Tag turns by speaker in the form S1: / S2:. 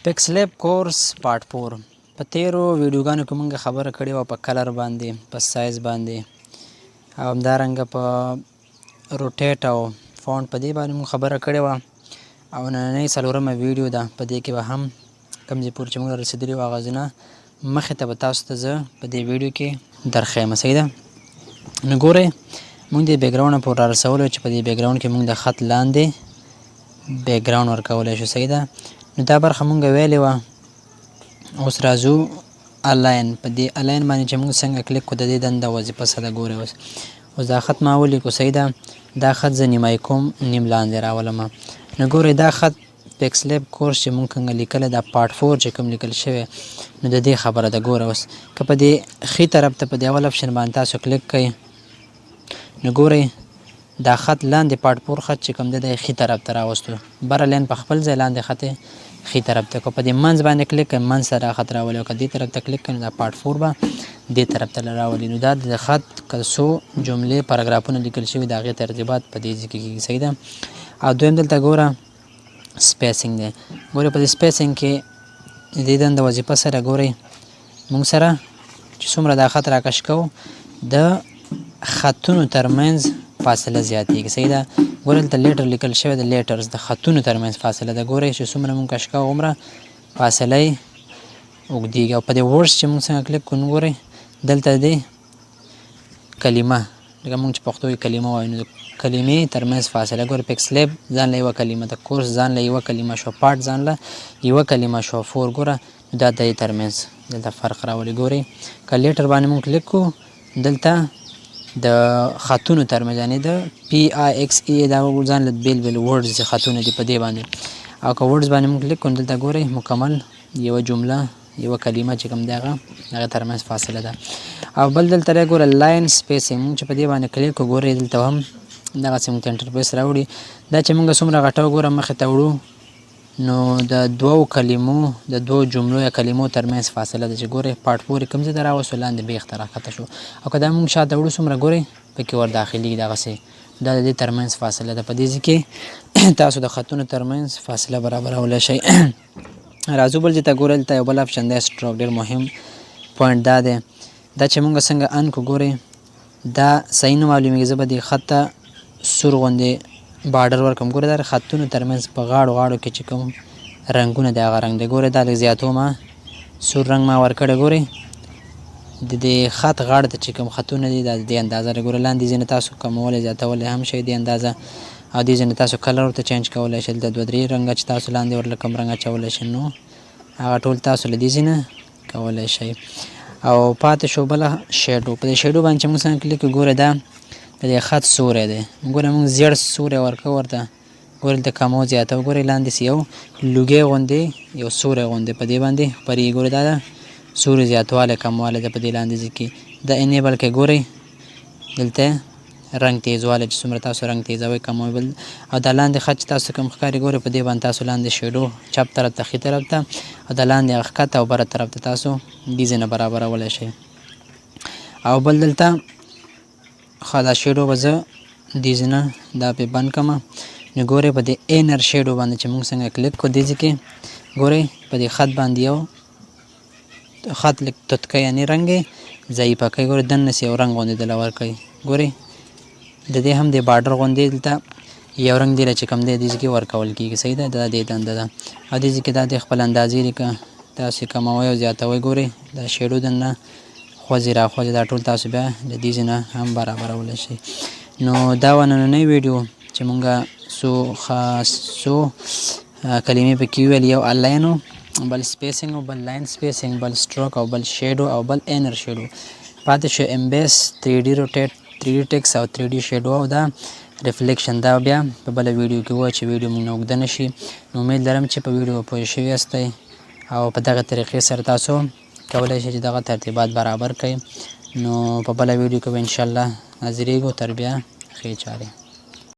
S1: پکسلیب کورس پارت 4 په تیرو ویډیوګانو کې مونږ خبره کړې وه په کلر باندې، په سایز باندې او همدارنګه په روټیټ او فونټ په دې باندې مونږ خبره کړې وه. او نننۍ څلورمه ویډیو ده، په دې کې به هم کوم ځای پورې چې مونږ رسېدلي وو هغه ځایونه مخې ته به تاسو ته زه په دې ویډیو کې درښیم. صحیح ده؟ نو ګورئ مونږ د بیکګراونډ نه پورې را رسولی چې په دې بیکګراونډ کې مونږ د خط لاندې بیکګراونډ ورکولی شو. صحیح ده؟ نو دا برخه مونږ ویلې وه. اوس راځو الاین. په دې الاین باندې چې مونږ څنګه کلیک کړو د دې دنده وظیفه څه ده ګورئ. اوس دا خط ما ولیکو. صحیح ده؟ دا خط زه نیمایي کوم، نیم لاندې راولم. نو ګورئ دا خط پکسلیب کورس چې مونږ څنګه لیکلی دا پارت 4 چې کوم لیکل شوی نو د دې خبره ده. ګوره اوس که په دې ښي طرف ته په دې اول اپشن باندې تاسو کلیک کوئ نو ګورئ دا خط لاندې پارت 4 خط چې کوم دی د ښي طرف ته راوستو، بره لاین په خپل ځای لاندې خط ښي طرف ته. که په دې منځ باندې کلیک کوئ منځ ته دا خط راولي، او که دې طرف ته کلیک کوئ نو دا پارت 4 به دې طرف ته راولي. نو دا د خط که څو جملې پاراګرافونه لیکل شوي د هغې ترتیبات په دې ځای کې کېږي. صحیح ده؟ او دویم دلته ګوره سپیسینګ دی. ګورئ په دې سپیسینګ کې د دې دنده وظیفه سره ګورئ موږ سره چې څومره دا خط راکش کوو د خطونو ترمنځ فاصله زیاتېږي. صحیح ده؟ ګورئ دلته لیټر لیکل شوی د لیټرز د خطونو ترمنځ فاصله ده. ګورئ چې څومره موږ کش کوو هغومره فاصله یې اوږدېږي. او په دې ورډز چې موږ څنګه کلیک کړو نو ګورئ دلته د کلمه لکه موږ چې پښتو کې کلمه وایو نو د کلمې ترمنځ فاصله ګورئ. پکسلیب ځان له یوه کلمه ده، کورس ځان له یوه کلمه شو، پارت ځان له یوه کلمه شو، 4 ګوره دا د دې ترمنځ دلته فرق راولي. ګورئ که لیټر باندې موږ کلیک کړو دلته د خطونو ترمنځ یعنې د PIXE دا ځان له بیل بیل ورډز خطونه دي په دې باندې. او که ورډز باندې موږ کلیک کړو دلته ګورئ مکمل یوه جمله یوه کلمه چې کوم دی هغه ترمنځ فاصله ده. او بل دلته دی ګوره لاین سپیسینګ. موږ چې په دې باندې کلیک کړو ګورئ دلته هم دغسې موږ ته انټرفیس راوړي. دا چې موږ څومره غټو ګوره مخې ته وړو نو د دوو کلمو د دوو جملو یا کلمو ترمنځ فاصله ده چې ګورئ پارت 4 کوم ځای ته راوستو لاندې بیخ ته راښکته شو. او که دا موږ شاته وړو څومره ګورئ پکې ور داخلېږي دغسې. دا د دې ترمنځ فاصله ده. په دې ځای کې تاسو د خطونو ترمنځ فاصله برابرولی شئ. راځو بل ځای ته ګورئ دلته یو بل اپشن دی سټروک. ډېر مهم پوینټ دا دی دا چې موږ څنګه ان کړو ګورئ دا صحیح نه معلومېږي. زه به دې خط ته سور غوندې باډر ورکړم. ګوره دا خطونو ترمنځ په غاړو غاړو کې چې کوم رنګونه دی هغه رنګ دی. ګوره دا لږ زیاتو ما سور رنګ ما ورکړی. ګورئ د دې خط غاړه ته چې کوم خطونه دي دا د دې اندازه دی. ګوره لاندې ځینې تاسو کمولی زیاتولی هم شئ دې اندازه، او دې ځینې تاسو کلر ورته چینج کولی شئ. دلته 2-3 رنګه چې تاسو لاندې ورله کوم رنګ اچولی شئ نو هغه ټول تاسو له دې ځای نه کولی شئ. او پاتې شو بله شیډو. په دې شیډو باندې چې موږ څنګه کلیک کړو ګوره دا د دې خط سوری دی. ګوره موږ زیړ سوری ورکوو ورته. ګورئ دلته کمو زیاتو. ګورئ لاندې یو لوګی غوندې یو سوری غوندې په دې باندې خپرېږي. ګورئ دا د سوري زیاتوالی کموالی ده په دې لاندې ځای کې. دا انیبل کړئ. ګورئ دلته رنګ تیزوالی چې څومره تاسو رنګ تیزوئ کموئ. بل او دا لاندې خط چې تاسو کوم ښکاري ګورئ په دې باندې تاسو لاندې شیډو چپ طرف ته ښي طرف ته او دا لاندې ښکته او بره طرف ته تاسو دې ځای نه برابرولی شئ. او بل دلته ښه دا شیډو به زه دې ځای نه دا پې بند کړم. نو ګورئ په دې اینر شیډو باندې چې موږ څنګه کلیک کړو دې ځای کې ګورئ په دې خط باندې یو خط لږ تتکه یعنې رنګ یې ضعیفه کوئ. ګورئ دننه یو رنګ غوندې دله ورکوئ. ګورئ د دې هم د باډر غوندې دلته یو رنګ دی چې کوم دی دې ځای کې ورکول کېږي. صحیح ده؟ دا دې دنده ده. او دې ځای کې دا د خپل اندازې لکه تاسې کموئ او زیاتوئ. ګورئ دا شیډو دننه خوځې راخوځې دا ټول تاسو بیا له دې ځای نه هم برابرولی شئ. نو دا وه نننۍ ویډیو چې مونږ څو کلمې پکې وویل. یو الاین و، بل سپیسینګ و، بل لاین سپیسینګ، بل سټروک او بل شیډو او بل اینر شیډو. پاتې شو امبیس، 3D روټیټ، 3D ټیکس او 3D شیډو او دا ریفلیکشن. دا بیا په بله ویډیو کې وه چې ویډیو مونږ نه اوږده نه شي. نو امید لرم چې په ویډیو پوه شوي یاستئ او په دغه طریقې سره تاسو کولی شئ چې دغه ترتیبات برابر کړئ. نو په بله ویډیو کې به انشاءالله حاضرېږو. تر بیا ښې چارې.